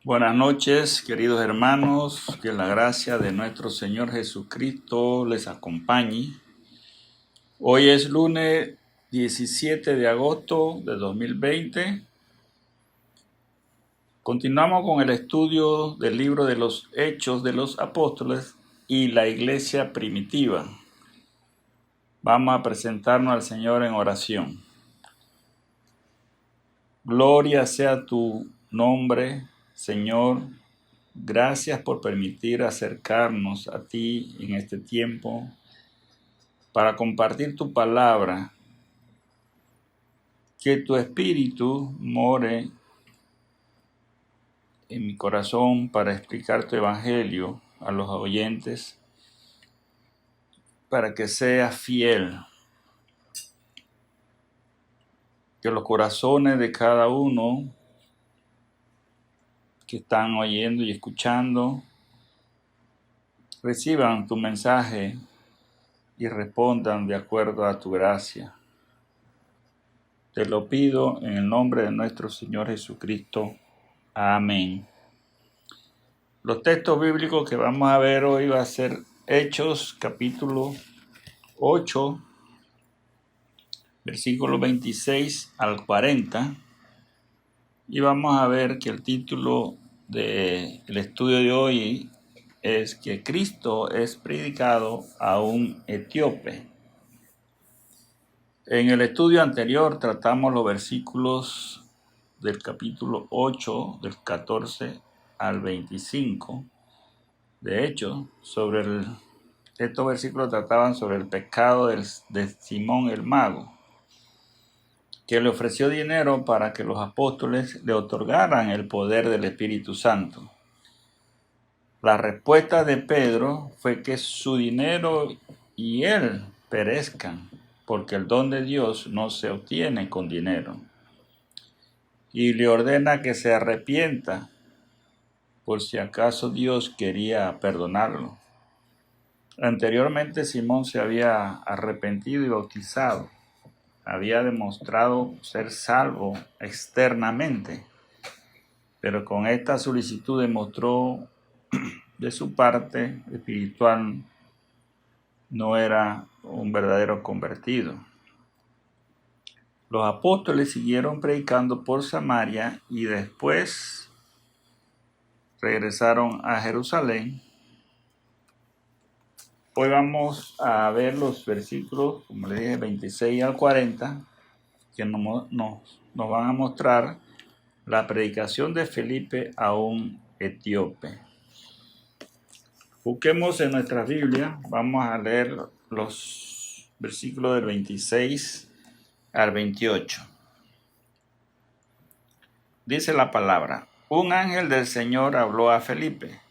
Buenas noches, queridos hermanos, que la gracia de nuestro Señor Jesucristo les acompañe. Hoy es lunes 17 de agosto de 2020. Continuamos con el estudio del libro de los Hechos de los Apóstoles y la Iglesia Primitiva. Vamos a presentarnos al Señor en oración. Gloria sea tu nombre, Señor. Gracias por permitir acercarnos a ti en este tiempo para compartir tu palabra. Que tu espíritu more en mi corazón para explicar tu evangelio a los oyentes, para que sea fiel. Que los corazones de cada uno que están oyendo y escuchando reciban tu mensaje y respondan de acuerdo a tu gracia. Te lo pido en el nombre de nuestro Señor Jesucristo. Amén. Los textos bíblicos que vamos a ver hoy va a ser Hechos capítulo 8, versículos 26 al 40. Y vamos a ver que el título del estudio de hoy es que Cristo es predicado a un etíope. En el estudio anterior tratamos los versículos del capítulo 8, del 14 al 25. De hecho, estos versículos trataban sobre el pecado de Simón el mago, que le ofreció dinero para que los apóstoles le otorgaran el poder del Espíritu Santo. La respuesta de Pedro fue que su dinero y él perezcan, porque el don de Dios no se obtiene con dinero. Y le ordena que se arrepienta, por si acaso Dios quería perdonarlo. Anteriormente Simón se había arrepentido y bautizado. Había demostrado ser salvo externamente, pero con esta solicitud demostró de su parte espiritual no era un verdadero convertido. Los apóstoles siguieron predicando por Samaria y después regresaron a Jerusalén. Hoy vamos a ver los versículos, como le dije, 26 al 40, que nos van a mostrar la predicación de Felipe a un etíope. Busquemos en nuestra Biblia, vamos a leer los versículos del 26 al 28. Dice la palabra: un ángel del Señor habló a Felipe,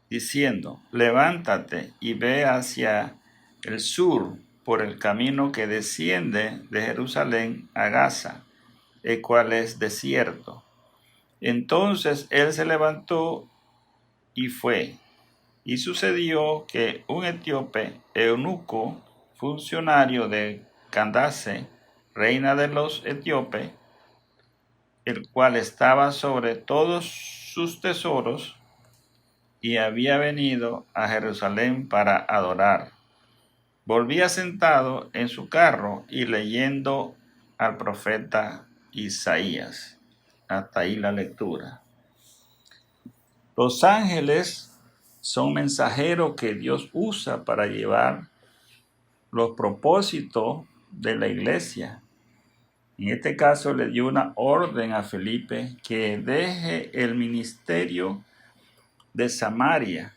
diciendo: levántate y ve hacia el sur por el camino que desciende de Jerusalén a Gaza, el cual es desierto. Entonces él se levantó y fue. Y sucedió que un etíope eunuco, funcionario de Candace, reina de los etíopes, el cual estaba sobre todos sus tesoros, y había venido a Jerusalén para adorar, volvía sentado en su carro y leyendo al profeta Isaías. Hasta ahí la lectura. Los ángeles son mensajeros que Dios usa para llevar los propósitos de la iglesia. En este caso le dio una orden a Felipe que deje el ministerio de Samaria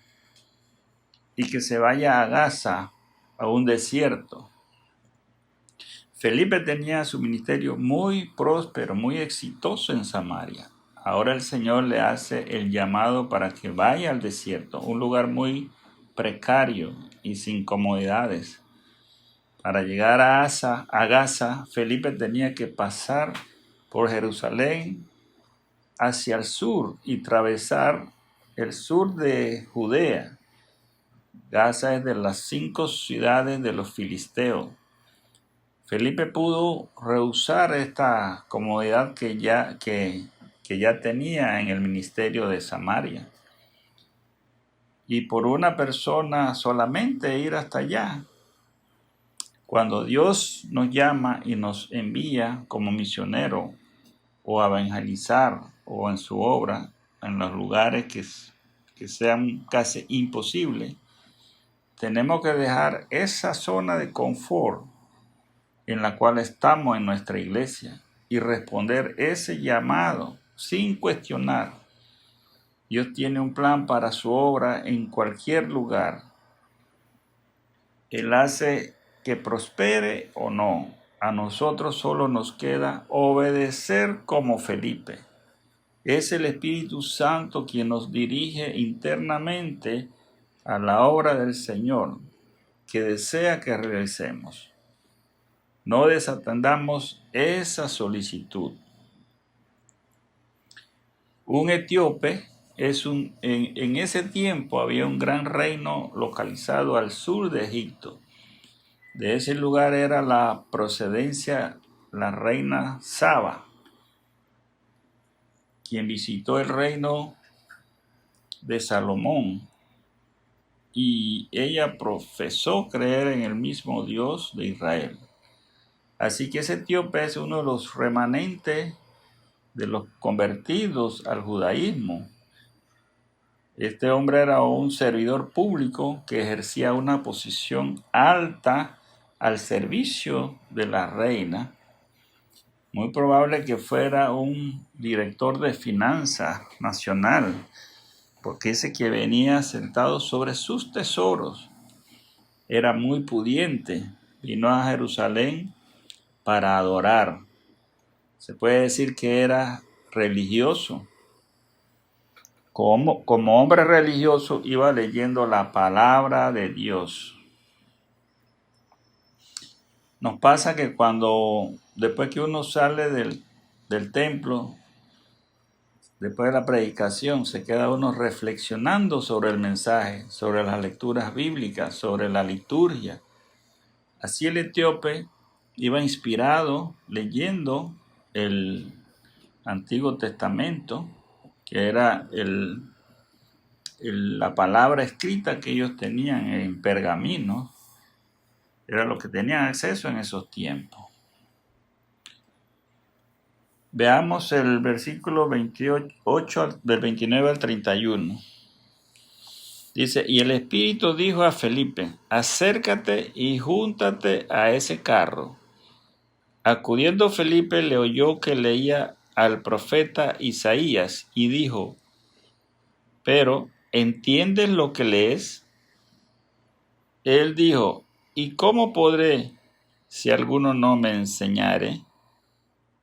y que se vaya a Gaza, a un desierto. Felipe tenía su ministerio muy próspero, muy exitoso en Samaria. Ahora el Señor le hace el llamado para que vaya al desierto, un lugar muy precario y sin comodidades. Para llegar a Gaza, Felipe tenía que pasar por Jerusalén hacia el sur y atravesar el sur de Judea. Gaza es de las 5 ciudades de los filisteos. Felipe pudo rehusar esta comodidad que que ya tenía en el ministerio de Samaria. Y por una persona solamente ir hasta allá. Cuando Dios nos llama y nos envía como misionero o a evangelizar o en su obra, en los lugares que sean casi imposibles, tenemos que dejar esa zona de confort en la cual estamos en nuestra iglesia y responder ese llamado sin cuestionar. Dios tiene un plan para su obra en cualquier lugar. Él hace que prospere o no. A nosotros solo nos queda obedecer como Felipe. Es el Espíritu Santo quien nos dirige internamente a la obra del Señor que desea que realicemos. No desatendamos esa solicitud. Un etíope en ese tiempo había un gran reino localizado al sur de Egipto. De ese lugar era la procedencia la reina Saba, quien visitó el reino de Salomón, y ella profesó creer en el mismo Dios de Israel. Así que ese etíope es uno de los remanentes de los convertidos al judaísmo. Este hombre era un servidor público que ejercía una posición alta al servicio de la reina. Muy probable que fuera un director de finanzas nacional, porque ese que venía sentado sobre sus tesoros era muy pudiente. Vino a Jerusalén para adorar. Se puede decir que era religioso. Como hombre religioso iba leyendo la palabra de Dios. Nos pasa que después que uno sale del templo, después de la predicación, se queda uno reflexionando sobre el mensaje, sobre las lecturas bíblicas, sobre la liturgia. Así el etíope iba inspirado leyendo el Antiguo Testamento, que era la palabra escrita que ellos tenían en pergaminos. Era lo que tenían acceso en esos tiempos. Veamos el versículo 28 del 29 al 31. Dice, y el Espíritu dijo a Felipe, acércate y júntate a ese carro. Acudiendo Felipe le oyó que leía al profeta Isaías y dijo, pero ¿entiendes lo que lees? Él dijo, ¿y cómo podré si alguno no me enseñare?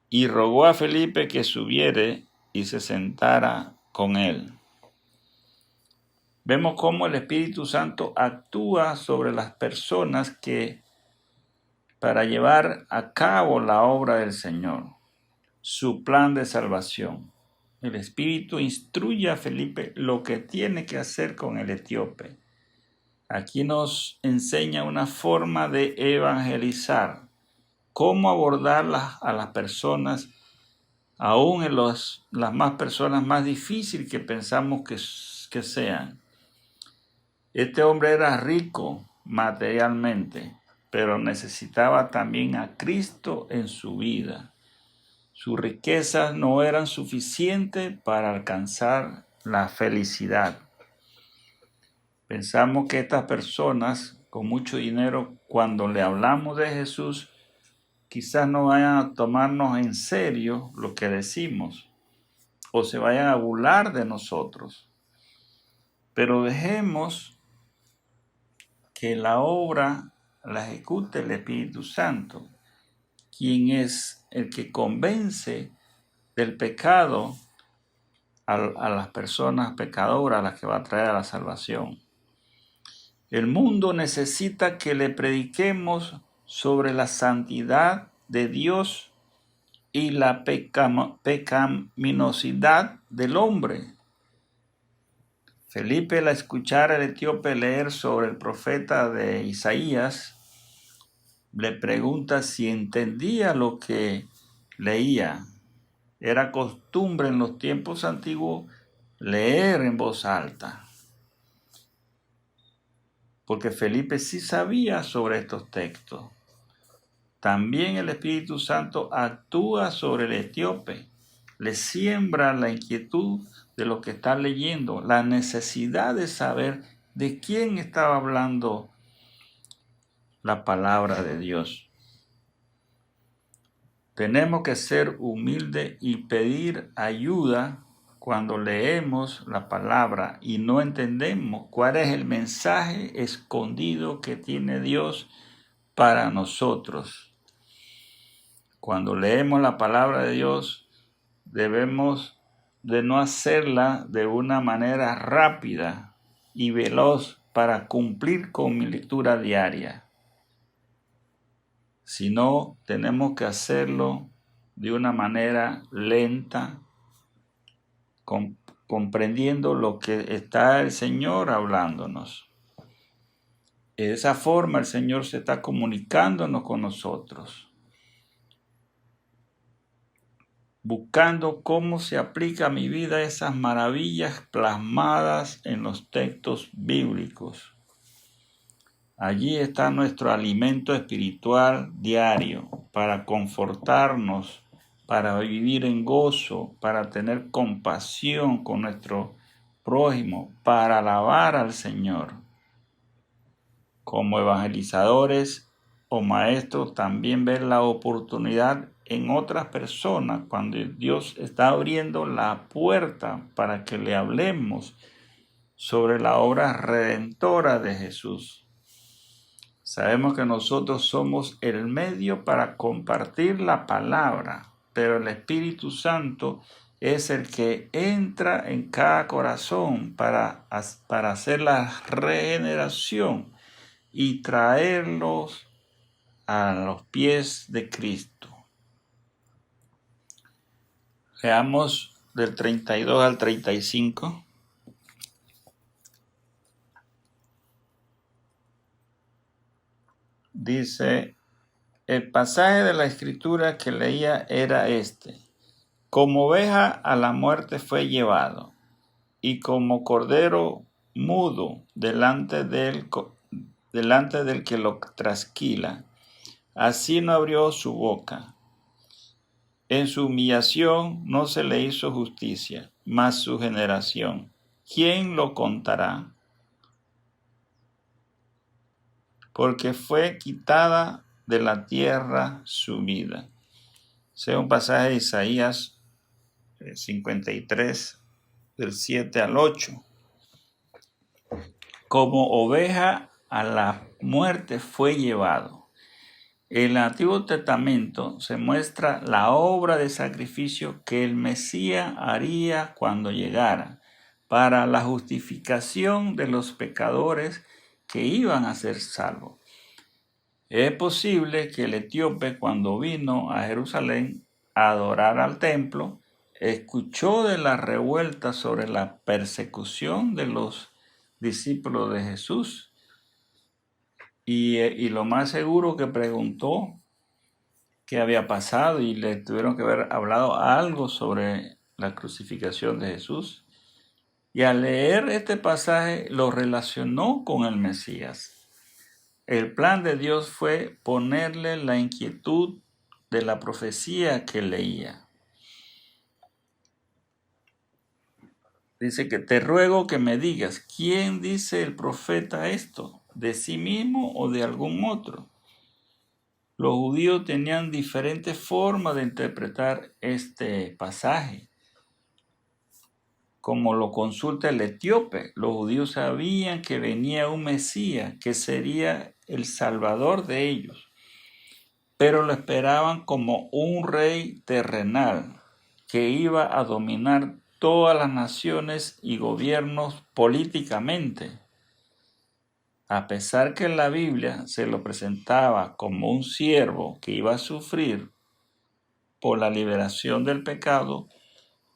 Y rogó a Felipe que subiere y se sentara con él. Vemos cómo el Espíritu Santo actúa sobre las personas para llevar a cabo la obra del Señor, su plan de salvación. El Espíritu instruye a Felipe lo que tiene que hacer con el etíope. Aquí nos enseña una forma de evangelizar, cómo abordar a las personas, aún en las más personas más difíciles que pensamos que sean. Este hombre era rico materialmente, pero necesitaba también a Cristo en su vida. Sus riquezas no eran suficientes para alcanzar la felicidad. Pensamos que estas personas con mucho dinero, cuando le hablamos de Jesús, quizás no vayan a tomarnos en serio lo que decimos o se vayan a burlar de nosotros. Pero dejemos que la obra la ejecute el Espíritu Santo, quien es el que convence del pecado a las personas pecadoras, a las que va a traer a la salvación. El mundo necesita que le prediquemos sobre la santidad de Dios y la pecaminosidad del hombre. Felipe, al escuchar al etíope leer sobre el profeta de Isaías, le pregunta si entendía lo que leía. Era costumbre en los tiempos antiguos leer en voz alta, porque Felipe sí sabía sobre estos textos. También el Espíritu Santo actúa sobre el etíope, le siembra la inquietud de lo que está leyendo, la necesidad de saber de quién estaba hablando la palabra de Dios. Tenemos que ser humildes y pedir ayuda cuando leemos la palabra y no entendemos cuál es el mensaje escondido que tiene Dios para nosotros. Cuando leemos la palabra de Dios, debemos de no hacerla de una manera rápida y veloz para cumplir con mi lectura diaria, sino tenemos que hacerlo de una manera lenta, comprendiendo lo que está el Señor hablándonos. De esa forma el Señor se está comunicándonos con nosotros, buscando cómo se aplica a mi vida esas maravillas plasmadas en los textos bíblicos. Allí está nuestro alimento espiritual diario para confortarnos, para vivir en gozo, para tener compasión con nuestro prójimo, para alabar al Señor. Como evangelizadores o maestros, también ver la oportunidad en otras personas cuando Dios está abriendo la puerta para que le hablemos sobre la obra redentora de Jesús. Sabemos que nosotros somos el medio para compartir la palabra, pero el Espíritu Santo es el que entra en cada corazón para hacer la regeneración y traerlos a los pies de Cristo. Leamos del 32 al 35. Dice, el pasaje de la Escritura que leía era este: como oveja a la muerte fue llevado, y como cordero mudo delante del que lo trasquila, así no abrió su boca. En su humillación no se le hizo justicia, mas su generación, ¿quién lo contará? Porque fue quitada de la tierra su vida. Sea un pasaje de Isaías 53, del 7 al 8. Como oveja a la muerte fue llevado. En el Antiguo Testamento se muestra la obra de sacrificio que el Mesías haría cuando llegara para la justificación de los pecadores que iban a ser salvos. Es posible que el etíope, cuando vino a Jerusalén a adorar al templo, escuchó de la revuelta sobre la persecución de los discípulos de Jesús y lo más seguro que preguntó qué había pasado y le tuvieron que haber hablado algo sobre la crucificación de Jesús. Y al leer este pasaje lo relacionó con el Mesías. El plan de Dios fue ponerle la inquietud de la profecía que leía. Dice que te ruego que me digas, ¿quién dice el profeta esto? ¿De sí mismo o de algún otro? Los judíos tenían diferentes formas de interpretar este pasaje. Como lo consulta el etíope, los judíos sabían que venía un Mesías, que sería el Salvador de ellos, pero lo esperaban como un rey terrenal que iba a dominar todas las naciones y gobiernos políticamente. A pesar que en la Biblia se lo presentaba como un siervo que iba a sufrir por la liberación del pecado,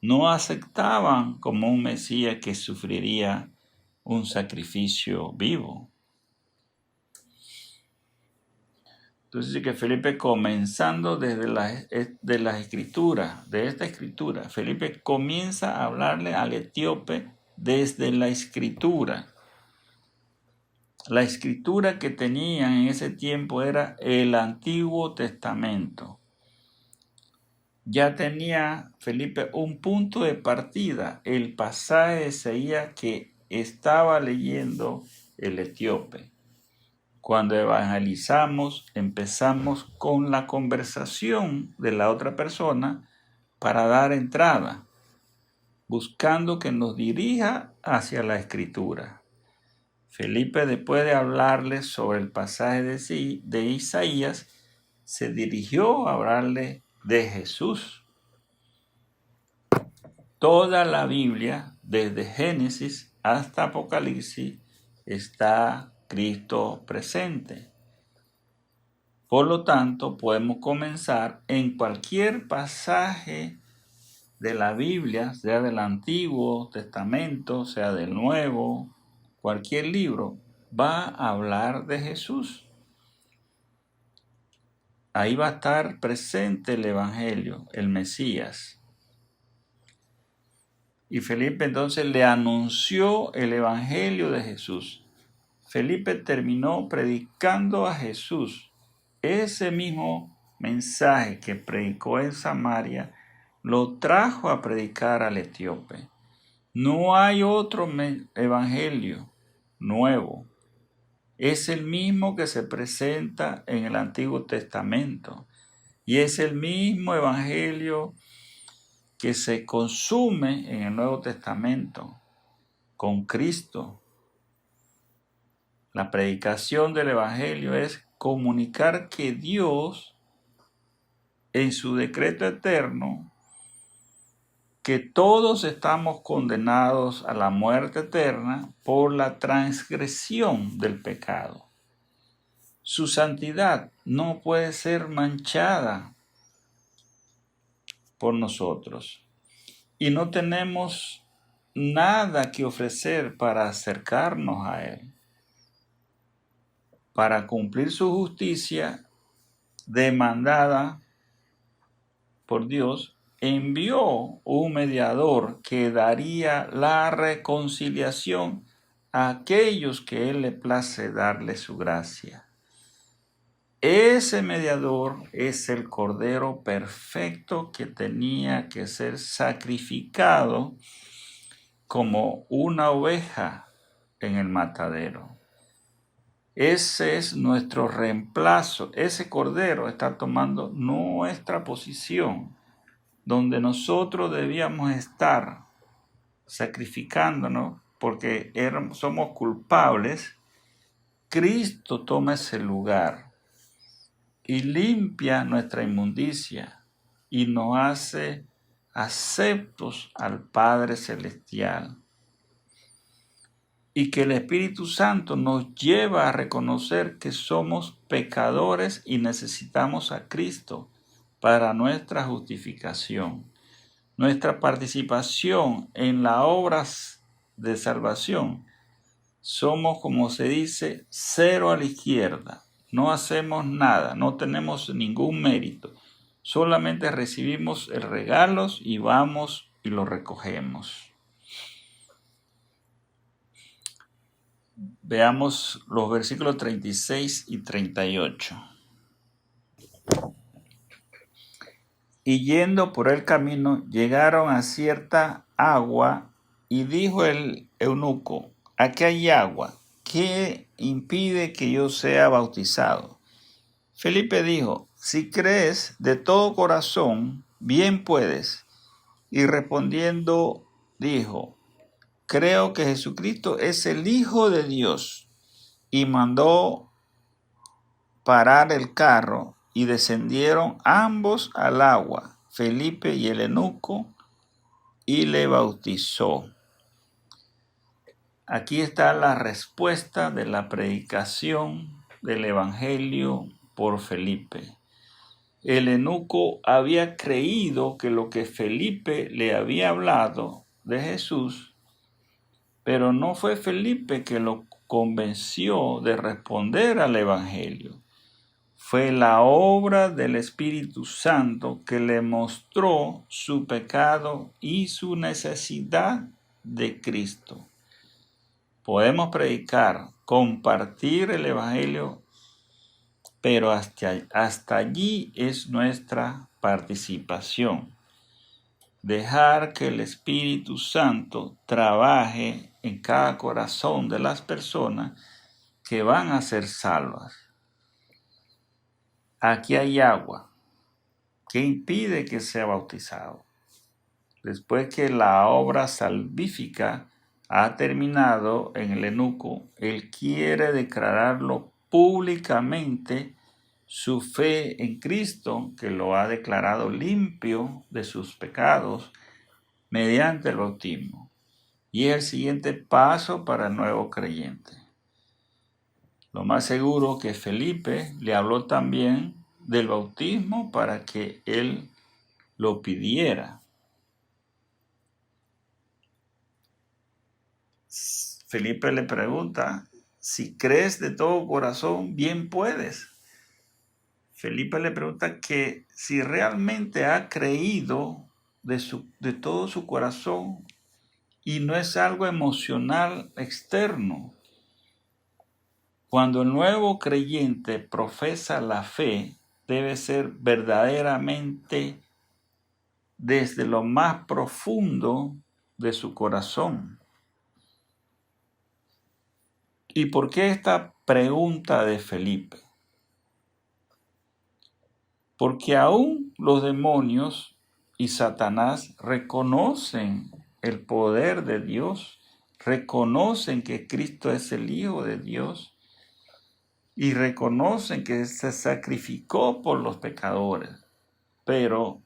no aceptaban como un Mesías que sufriría un sacrificio vivo. Entonces dice que Felipe, comenzando desde de las escrituras, de esta escritura, Felipe comienza a hablarle al etíope desde la escritura. La escritura que tenían en ese tiempo era el Antiguo Testamento. Ya tenía Felipe un punto de partida, el pasaje de Isaías que estaba leyendo el etíope. Cuando evangelizamos, empezamos con la conversación de la otra persona para dar entrada, buscando que nos dirija hacia la escritura. Felipe, después de hablarle sobre el pasaje de Isaías, se dirigió a hablarle de Jesús. Toda la Biblia, desde Génesis hasta Apocalipsis, está Cristo presente. Por lo tanto, podemos comenzar en cualquier pasaje de la Biblia, sea del Antiguo Testamento, sea del Nuevo, cualquier libro, va a hablar de Jesús. Ahí va a estar presente el Evangelio, el Mesías. Y Felipe entonces le anunció el Evangelio de Jesús. Felipe terminó predicando a Jesús. Ese mismo mensaje que predicó en Samaria lo trajo a predicar al etíope. No hay otro evangelio nuevo. Es el mismo que se presenta en el Antiguo Testamento. Y es el mismo evangelio que se consume en el Nuevo Testamento con Cristo. La predicación del evangelio es comunicar que Dios, en su decreto eterno, que todos estamos condenados a la muerte eterna por la transgresión del pecado. Su santidad no puede ser manchada por nosotros y no tenemos nada que ofrecer para acercarnos a Él. Para cumplir su justicia demandada por Dios, envió un mediador que daría la reconciliación a aquellos que Él le place darle su gracia. Ese mediador es el Cordero perfecto que tenía que ser sacrificado como una oveja en el matadero. Ese es nuestro reemplazo. Ese Cordero está tomando nuestra posición, donde nosotros debíamos estar sacrificándonos porque somos culpables. Cristo toma ese lugar y limpia nuestra inmundicia y nos hace aceptos al Padre Celestial. Y que el Espíritu Santo nos lleva a reconocer que somos pecadores y necesitamos a Cristo para nuestra justificación. Nuestra participación en las obras de salvación somos, como se dice, cero a la izquierda. No hacemos nada, no tenemos ningún mérito. Solamente recibimos el regalo y vamos y lo recogemos. Veamos los versículos 36 y 38. Y yendo por el camino, llegaron a cierta agua, y dijo el eunuco: aquí hay agua, ¿qué impide que yo sea bautizado? Felipe dijo: si crees de todo corazón, bien puedes. Y respondiendo dijo: creo que Jesucristo es el Hijo de Dios. Y mandó parar el carro, y descendieron ambos al agua, Felipe y el eunuco, y le bautizó. Aquí está la respuesta de la predicación del Evangelio por Felipe. El eunuco había creído que lo que Felipe le había hablado de Jesús, pero no fue Felipe que lo convenció de responder al Evangelio. fue la obra del Espíritu Santo que le mostró su pecado y su necesidad de Cristo. Podemos predicar, compartir el Evangelio, pero hasta allí es nuestra participación. Dejar que el Espíritu Santo trabaje en cada corazón de las personas que van a ser salvas. Aquí hay agua que impide que sea bautizado. Después que la obra salvífica ha terminado en el eunuco, él quiere declararlo públicamente su fe en Cristo, que lo ha declarado limpio de sus pecados mediante el bautismo. Y es el siguiente paso para el nuevo creyente. Lo más seguro que Felipe le habló también del bautismo para que él lo pidiera. Felipe le pregunta, si crees de todo corazón, bien puedes. Felipe le pregunta que si realmente ha creído de todo su corazón y no es algo emocional externo. Cuando el nuevo creyente profesa la fe, debe ser verdaderamente desde lo más profundo de su corazón. ¿Y por qué esta pregunta de Felipe? Porque aún los demonios y Satanás reconocen el poder de Dios, reconocen que Cristo es el Hijo de Dios y reconocen que se sacrificó por los pecadores, pero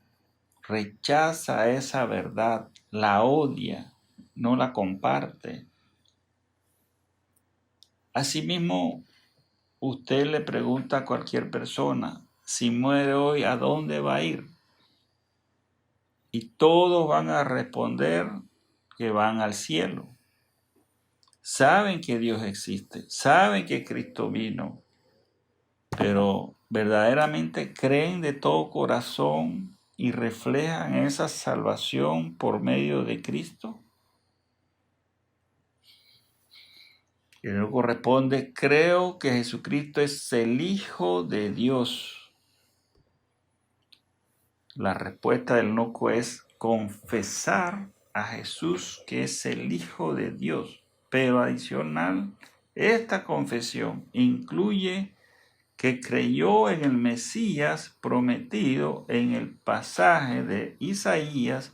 rechaza esa verdad, la odia, no la comparte. Asimismo, usted le pregunta a cualquier persona, si muere hoy, ¿a dónde va a ir? Y todos van a responder que van al cielo. Saben que Dios existe, saben que Cristo vino, pero verdaderamente creen de todo corazón y reflejan esa salvación por medio de Cristo. Y luego responde, creo que Jesucristo es el Hijo de Dios. La respuesta del eunuco es confesar a Jesús que es el Hijo de Dios. Pero adicional, esta confesión incluye que creyó en el Mesías prometido en el pasaje de Isaías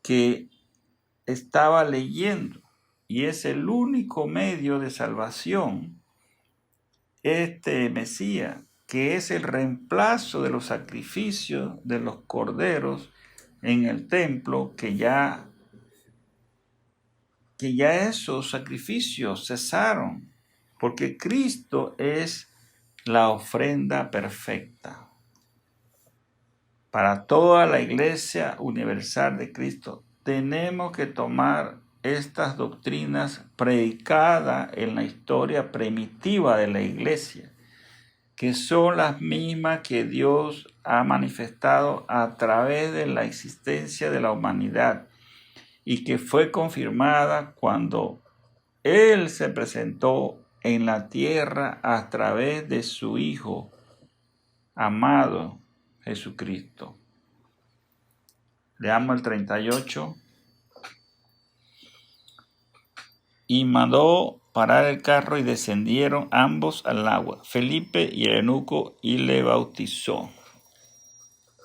que estaba leyendo. Y es el único medio de salvación, este Mesías, que es el reemplazo de los sacrificios de los corderos en el templo, que ya esos sacrificios cesaron, porque Cristo es la ofrenda perfecta. Para toda la Iglesia Universal de Cristo, tenemos que tomar estas doctrinas predicadas en la historia primitiva de la Iglesia, que son las mismas que Dios ha manifestado a través de la existencia de la humanidad y que fue confirmada cuando Él se presentó en la tierra a través de su Hijo amado Jesucristo. Leamos el 38. Y mandó parar el carro y descendieron ambos al agua, Felipe y el eunuco, y le bautizó.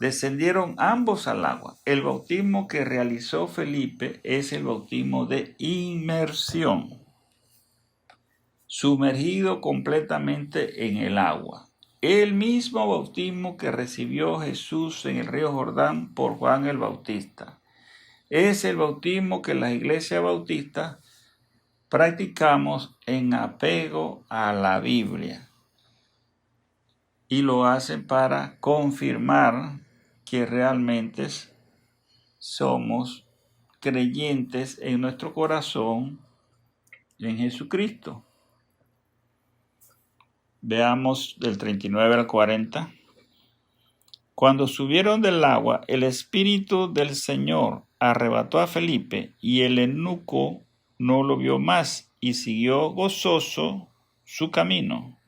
Descendieron ambos al agua. El bautismo que realizó Felipe es el bautismo de inmersión, sumergido completamente en el agua. El mismo bautismo que recibió Jesús en el río Jordán por Juan el Bautista. Es el bautismo que las iglesias bautistas practicamos en apego a la Biblia y lo hacen para confirmar que realmente somos creyentes en nuestro corazón en Jesucristo. Veamos del 39 al 40. Cuando subieron del agua, el Espíritu del Señor arrebató a Felipe, y el eunuco no lo vio más, y siguió gozoso su camino.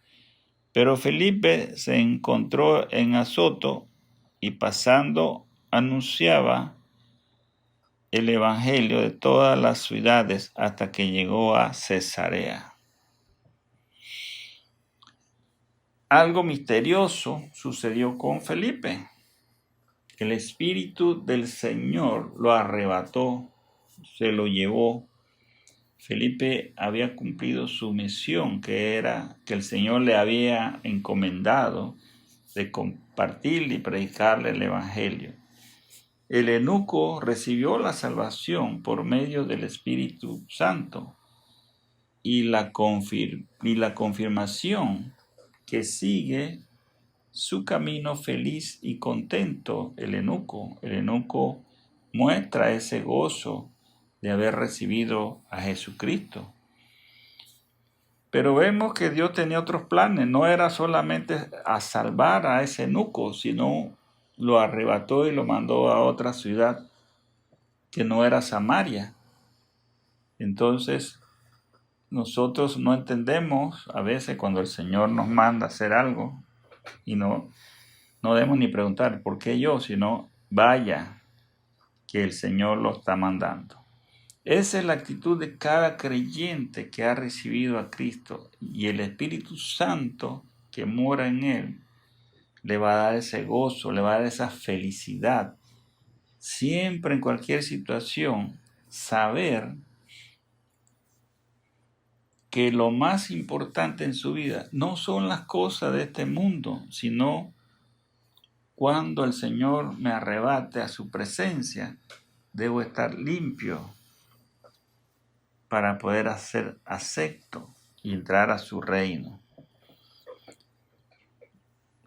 Pero Felipe se encontró en Azoto, y pasando anunciaba el evangelio de todas las ciudades hasta que llegó a Cesarea. Algo misterioso sucedió con Felipe. El Espíritu del Señor lo arrebató, se lo llevó. Felipe había cumplido su misión, que era que el Señor le había encomendado de compartir y predicarle el evangelio. El eunuco recibió la salvación por medio del Espíritu Santo y la confirmación que sigue su camino feliz y contento el eunuco. El eunuco muestra ese gozo de haber recibido a Jesucristo. Pero vemos que Dios tenía otros planes. No era solamente a salvar a ese eunuco, sino lo arrebató y lo mandó a otra ciudad que no era Samaria. Entonces, nosotros no entendemos a veces cuando el Señor nos manda a hacer algo y no debemos ni preguntar por qué yo, sino vaya que el Señor lo está mandando. Esa es la actitud de cada creyente que ha recibido a Cristo, y el Espíritu Santo que mora en él le va a dar ese gozo, le va a dar esa felicidad. Siempre en cualquier situación, saber que lo más importante en su vida no son las cosas de este mundo, sino cuando el Señor me arrebate a su presencia, debo estar limpio para poder ser acepto y entrar a su reino.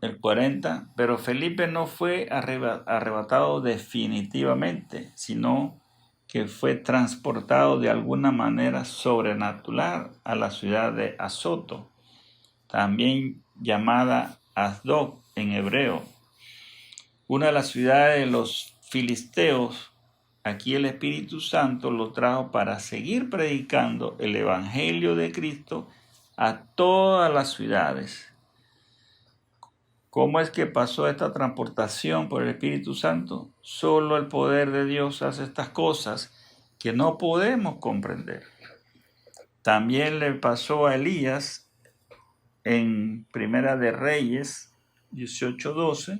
El 40, pero Felipe no fue arrebatado definitivamente, sino que fue transportado de alguna manera sobrenatural a la ciudad de Azoto, también llamada Asdod en hebreo, una de las ciudades de los filisteos. Aquí el Espíritu Santo lo trajo para seguir predicando el Evangelio de Cristo a todas las ciudades. ¿Cómo es que pasó esta transportación por el Espíritu Santo? Solo el poder de Dios hace estas cosas que no podemos comprender. También le pasó a Elías en Primera de Reyes 18:12.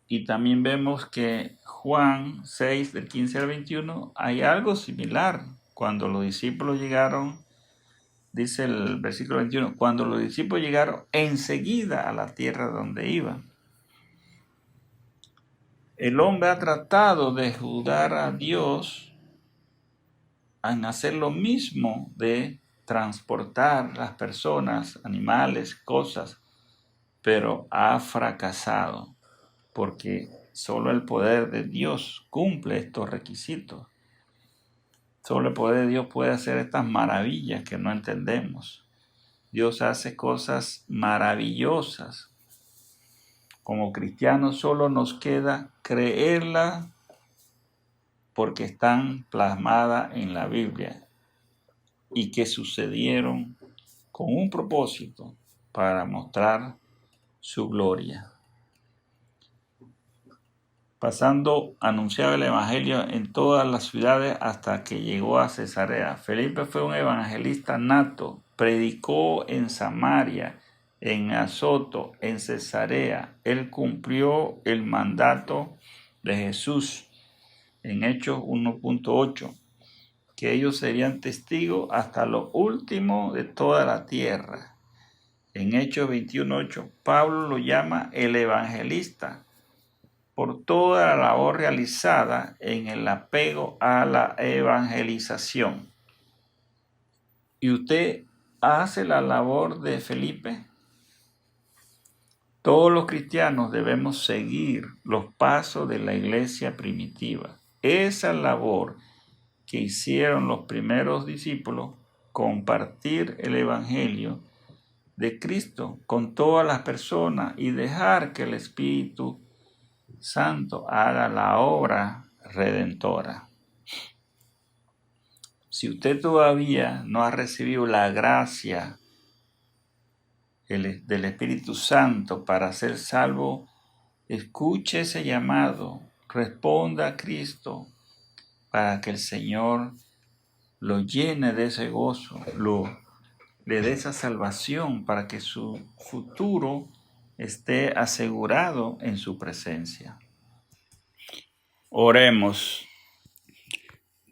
Y también vemos que Juan 6, del 15 al 21, hay algo similar. Cuando los discípulos llegaron, dice el versículo 21, cuando los discípulos llegaron enseguida a la tierra donde iban. El hombre ha tratado de ayudar a Dios en hacer lo mismo, de transportar las personas, animales, cosas, pero ha fracasado, porque solo el poder de Dios cumple estos requisitos. Solo el poder de Dios puede hacer estas maravillas que no entendemos. Dios hace cosas maravillosas. Como cristianos solo nos queda creerlas porque están plasmadas en la Biblia y que sucedieron con un propósito para mostrar su gloria. Pasando, anunciaba el evangelio en todas las ciudades hasta que llegó a Cesarea. Felipe fue un evangelista nato, predicó en Samaria, en Azoto, en Cesarea. Él cumplió el mandato de Jesús en Hechos 1.8, que ellos serían testigos hasta lo último de toda la tierra. En Hechos 21.8, Pablo lo llama el evangelista, por toda la labor realizada en el apego a la evangelización. ¿Y usted hace la labor de Felipe? Todos los cristianos debemos seguir los pasos de la iglesia primitiva. Esa labor que hicieron los primeros discípulos, compartir el evangelio de Cristo con todas las personas y dejar que el Espíritu Santo haga la obra redentora. Si usted todavía no ha recibido la gracia del Espíritu Santo para ser salvo, escuche ese llamado, responda a Cristo para que el Señor lo llene de ese gozo, le dé esa salvación para que su futuro esté asegurado en su presencia. Oremos.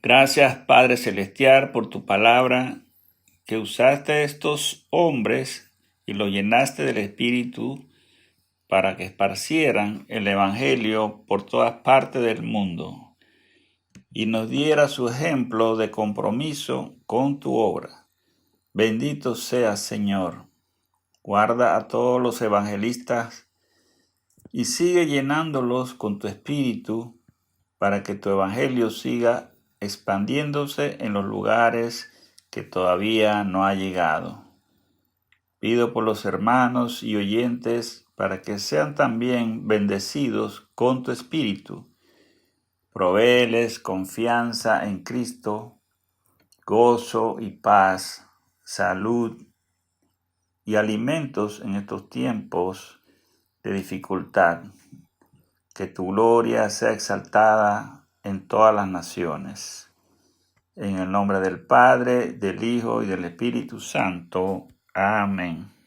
Gracias, Padre Celestial, por tu palabra, que usaste a estos hombres y los llenaste del Espíritu para que esparcieran el Evangelio por todas partes del mundo y nos diera su ejemplo de compromiso con tu obra. Bendito seas, Señor. Guarda a todos los evangelistas y sigue llenándolos con tu Espíritu para que tu Evangelio siga expandiéndose en los lugares que todavía no ha llegado. Pido por los hermanos y oyentes para que sean también bendecidos con tu Espíritu. Provéeles confianza en Cristo, gozo y paz, salud y alimentos en estos tiempos de dificultad. Que tu gloria sea exaltada en todas las naciones. En el nombre del Padre, del Hijo y del Espíritu Santo. Amén.